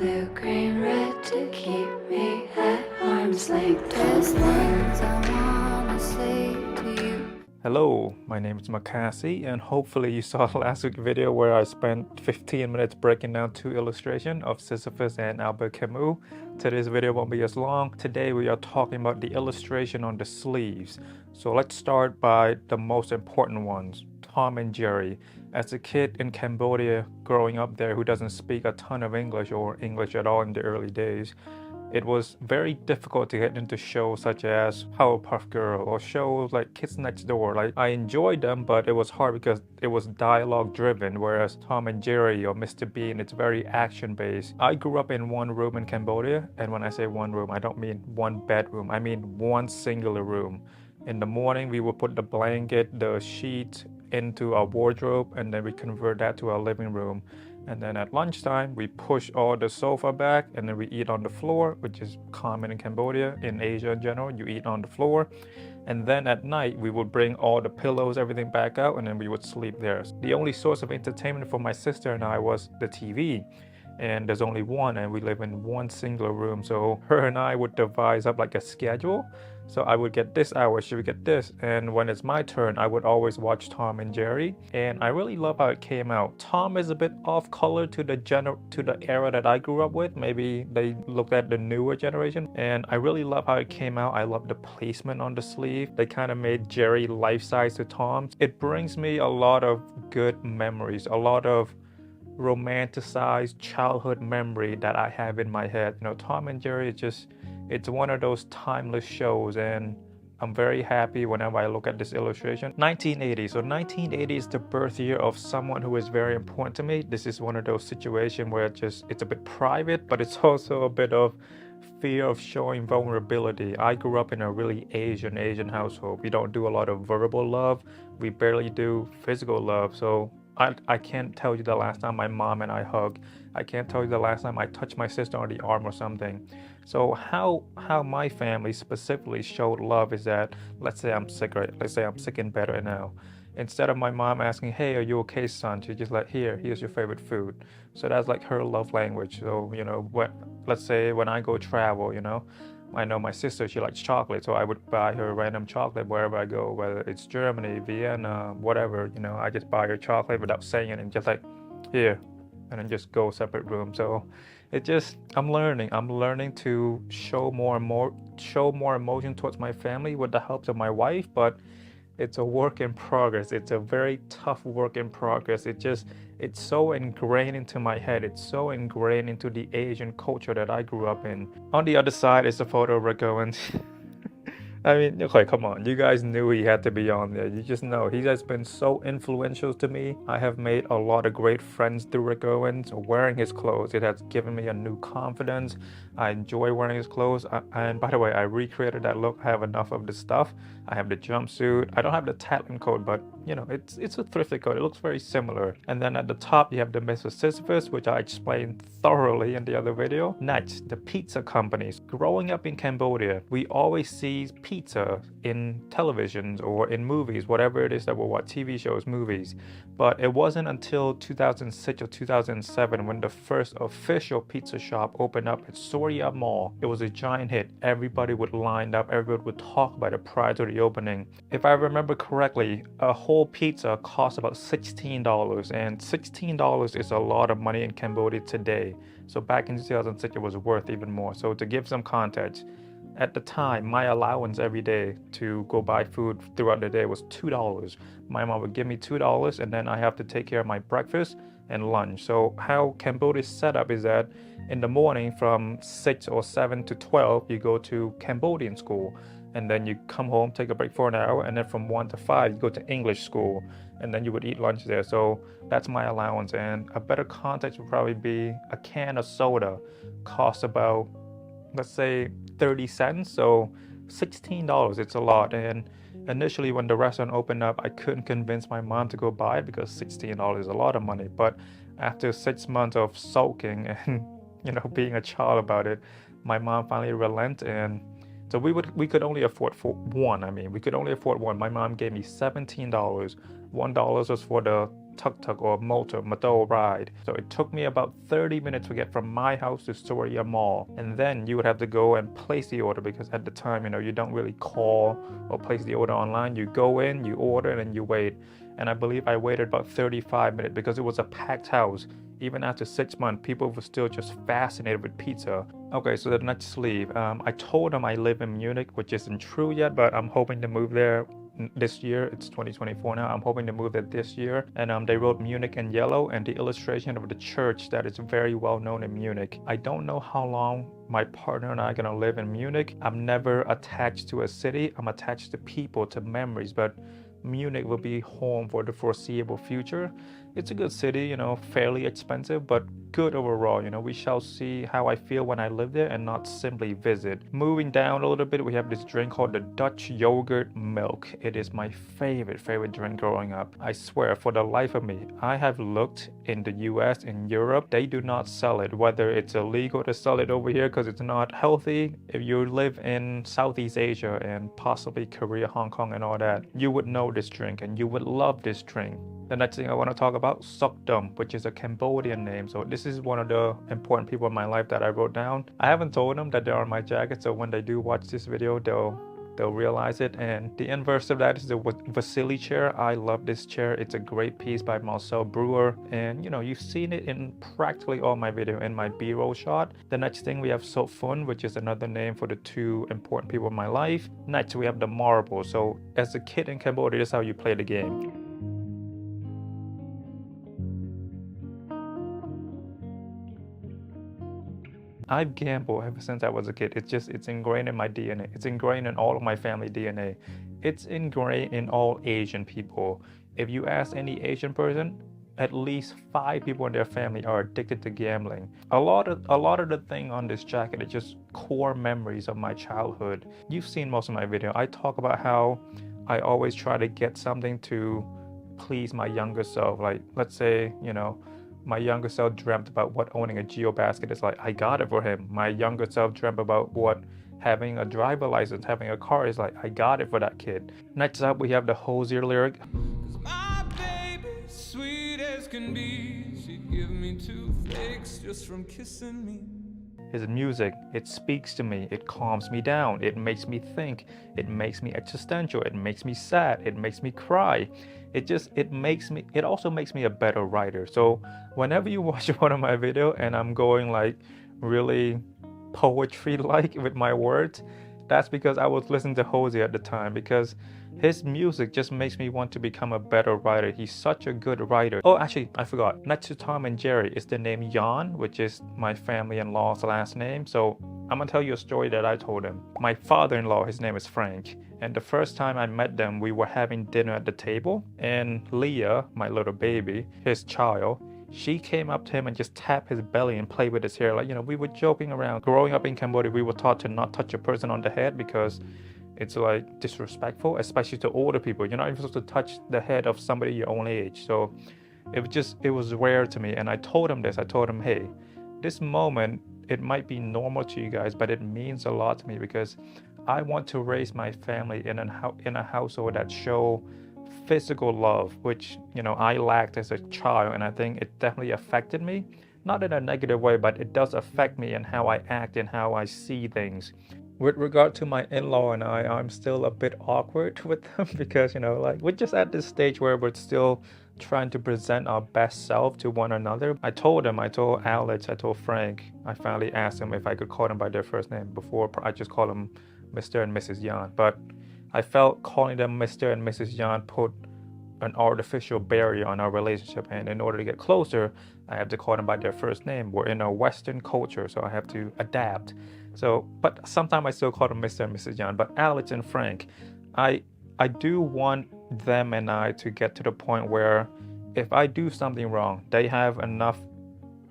blue, green, red to keep me at arm's length. There's things I wanna say to you. Hello, my name is MAKASY, and hopefully you saw the last week's video where I spent 15 minutes breaking down two illustrations of Sisyphus and Albert Camus. Today's video won't be as long. Today we are talking about the illustration on the sleeves. So let's start by the most important ones, Tom and Jerry. As a kid in Cambodia growing up there who doesn't speak a ton of English or English at all in the early days, it was very difficult to get into shows such as Powerpuff Girl or shows like Kids Next Door. Like, I enjoyed them, but it was hard because it was dialogue driven, whereas Tom and Jerry or Mr. Bean, it's very action based. I grew up in one room in Cambodia, and when I say one room, I don't mean one bedroom, I mean one singular room. In the morning, we would put the blanket, the sheet into our wardrobe, and then we convert that to our living room. And then at lunchtime, we push all the sofa back, and then we eat on the floor, which is common in Cambodia. In Asia in general, you eat on the floor. And then at night, we would bring all the pillows, everything back out, and then we would sleep there. The only source of entertainment for my sister and I was the TV. And there's only one, and we live in one singular room. So her and I would devise up like a schedule. So I would get this hour, she would get this. And when it's my turn, I would always watch Tom and Jerry. And I really love how it came out. Tom is a bit off color to the era that I grew up with. Maybe they looked at the newer generation. And I really love how it came out. I love the placement on the sleeve. They kind of made Jerry life-size to Tom. It brings me a lot of good memories, a lot of romanticized childhood memory that I have in my head. You know, Tom and Jerry is just, it's one of those timeless shows, and I'm very happy whenever I look at this illustration. 1980, so 1980 is the birth year of someone who is very important to me. This is one of those situations where it's a bit private, but it's also a bit of fear of showing vulnerability. I grew up in a really Asian household. We don't do a lot of verbal love. We barely do physical love. So I can't tell you the last time my mom and I hugged. I can't tell you the last time I touched my sister on the arm or something. So how my family specifically showed love is that, let's say I'm sick, right? Let's say I'm sick in bed right now. Instead of my mom asking, hey, are you okay, son? She's just like, here's your favorite food. So that's like her love language. So, you know, let's say when I go travel, you know, I know my sister, she likes chocolate, so I would buy her random chocolate wherever I go, whether it's Germany, Vienna, whatever, you know, I just buy her chocolate without saying it and just like, here, and then just go separate room. So it just, I'm learning to show more emotion towards my family with the help of my wife, but it's a work in progress. It's a very tough work in progress. It's so ingrained into my head. It's so ingrained into the Asian culture that I grew up in. On the other side is a photo of Rick Owens. I mean, okay, come on. You guys knew he had to be on there. You just know. He has been so influential to me. I have made a lot of great friends through Rick Owens. Wearing his clothes, it has given me a new confidence. I enjoy wearing his clothes. And by the way, I recreated that look. I have enough of the stuff. I have the jumpsuit. I don't have the Tatlin coat, but you know, it's a thrifted coat. It looks very similar. And then at the top, you have the Mr. Sisyphus, which I explained thoroughly in the other video. Next, the pizza companies. Growing up in Cambodia, we always see pizza in televisions or in movies, whatever it is that we watch, TV shows, movies. But it wasn't until 2006 or 2007 when the first official pizza shop opened up at Soria Mall. It was a giant hit. Everybody would line up, everybody would talk about it prior to the opening. If I remember correctly, a whole pizza costs about $16, and $16 is a lot of money in Cambodia today. So back in 2006, it was worth even more. So to give some context, at the time, my allowance every day to go buy food throughout the day was $2. My mom would give me $2, and then I have to take care of my breakfast and lunch. So how Cambodia is set up is that in the morning from 6 or 7 to 12, you go to Cambodian school. And then you come home, take a break for an hour, and then from 1 to 5, you go to English school. And then you would eat lunch there. So that's my allowance. And a better context would probably be a can of soda costs about, let's say, 30 cents. So $16, it's a lot. And initially when the restaurant opened up, I couldn't convince my mom to go buy it because $16 is a lot of money. But after 6 months of sulking and, you know, being a child about it, my mom finally relented, and so we could only afford one. We could only afford one. My mom gave me $17. $1 was for the tuk-tuk or motor ride. So it took me about 30 minutes to get from my house to Soria Mall. And then you would have to go and place the order, because at the time, you don't really call or place the order online. You go in, you order, and then you wait. And I believe I waited about 35 minutes because it was a packed house. Even after 6 months, people were still just fascinated with pizza. Okay, so the next sleeve. I told them I live in Munich, which isn't true yet, but I'm hoping to move there this year. It's 2024 now. I'm hoping to move there this year. And they wrote Munich in yellow and the illustration of the church that is very well known in Munich. I don't know how long my partner and I are gonna live in Munich. I'm never attached to a city. I'm attached to people, to memories, but Munich will be home for the foreseeable future. It's a good city, fairly expensive, but good overall. We shall see how I feel when I live there and not simply visit. Moving down a little bit, we have this drink called the Dutch yogurt milk. It is my favorite drink growing up. I swear, for the life of me, I have looked in the US, in Europe, they do not sell it. Whether it's illegal to sell it over here because it's not healthy. If you live in Southeast Asia and possibly Korea, Hong Kong and all that, you would know this drink and you would love this drink. The next thing I want to talk about, Sokdom, which is a Cambodian name. So this is one of the important people in my life that I wrote down. I haven't told them that they're on my jacket, so when they do watch this video, they'll realize it. And the inverse of that is the Vasily chair. I love this chair. It's a great piece by Marcel Breuer. And you've seen it in practically all my video, in my B-roll shot. The next thing we have Sopfun, which is another name for the two important people in my life. Next we have the marble. So as a kid in Cambodia, this is how you play the game. I've gambled ever since I was a kid. It's ingrained in my DNA. It's ingrained in all of my family DNA. It's ingrained in all Asian people. If you ask any Asian person, at least 5 people in their family are addicted to gambling. A lot of the thing on this jacket is just core memories of my childhood. You've seen most of my video. I talk about how I always try to get something to please my younger self. Like, let's say, my younger self dreamt about what owning a Geo basket is like. I got it for him. My younger self dreamt about what having a driver license, having a car is like. I got it for that kid. Next up, we have the Hosier lyric. My baby, sweet as can be, she'd give me 2 flakes just from kissing me. His music, it speaks to me, it calms me down, it makes me think, it makes me existential, it makes me sad, it makes me cry. It also makes me a better writer. So whenever you watch one of my videos and I'm going like really poetry-like with my words, that's because I was listening to Hosier at the time, because his music just makes me want to become a better writer. He's such a good writer. Oh, actually, I forgot. Next to Tom and Jerry is the name Jan, which is my family-in-law's last name. So I'm gonna tell you a story that I told him. My father-in-law, his name is Frank. And the first time I met them, we were having dinner at the table. And Leah, my little baby, his child, she came up to him and just tapped his belly and played with his hair. Like, we were joking around. Growing up in Cambodia, we were taught to not touch a person on the head because it's like disrespectful, especially to older people. You're not even supposed to touch the head of somebody your own age. So it was rare to me. And I told him this. I told him, hey, this moment, it might be normal to you guys, but it means a lot to me because I want to raise my family in a household that show physical love, which I lacked as a child, and I think it definitely affected me, not in a negative way, but it does affect me in how I act and how I see things. With regard to my in-law and I'm still a bit awkward with them because we're just at this stage where we're still trying to present our best self to one another. I told Alex, I told Frank, I finally asked them if I could call them by their first name. Before I just called them Mr. and Mrs. Yan, but I felt calling them Mr. and Mrs. Yan put an artificial barrier on our relationship, and in order to get closer, I have to call them by their first name. We're in a Western culture, so I have to adapt. So, but sometimes I still call them Mr. and Mrs. Yan. But Alex and Frank, I do want them and I to get to the point where if I do something wrong, they have enough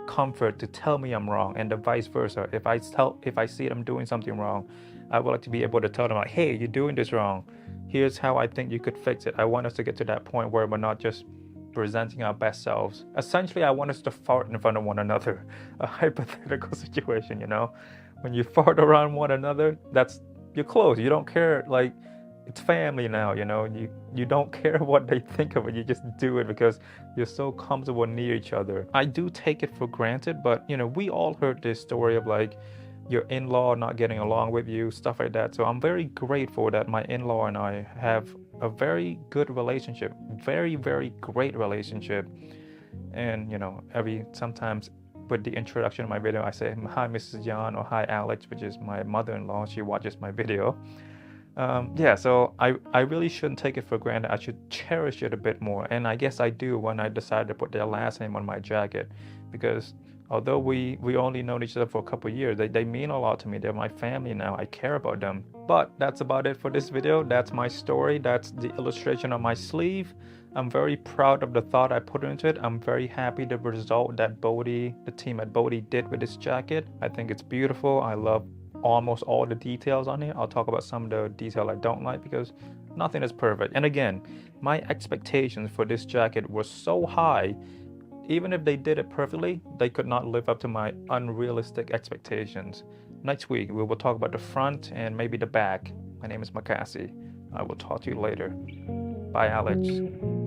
comfort to tell me I'm wrong, and the vice versa. If I see them doing something wrong, I would like to be able to tell them like, hey, you're doing this wrong. Here's how I think you could fix it. I want us to get to that point where we're not just presenting our best selves. Essentially, I want us to fart in front of one another. A hypothetical situation, When you fart around one another, you're close. You don't care. Like, it's family now, you know. You don't care what they think of it, you just do it because you're so comfortable near each other. I do take it for granted, but you know, we all heard this story of like your in-law not getting along with you, stuff like that. So I'm very grateful that my in-law and I have a very good relationship, very, very great relationship. And you know, sometimes with the introduction of my video, I say hi Mrs. John or hi Alex, which is my mother-in-law. She watches my video. Yeah, so I really shouldn't take it for granted. I should cherish it a bit more, and I guess I do when I decided to put their last name on my jacket, because although we only known each other for a couple of years, they mean a lot to me. They're my family now. I care about them. But that's about it for this video. That's my story. That's the illustration on my sleeve. I'm very proud of the thought I put into it. I'm very happy the result that Bode, the team at Bode, did with this jacket. I think it's beautiful. I love almost all the details on it. I'll talk about some of the detail I don't like because nothing is perfect. And again, my expectations for this jacket were so high. Even if they did it perfectly, they could not live up to my unrealistic expectations. Next week, we will talk about the front and maybe the back. My name is MAKASY. I will talk to you later. Bye, Alex.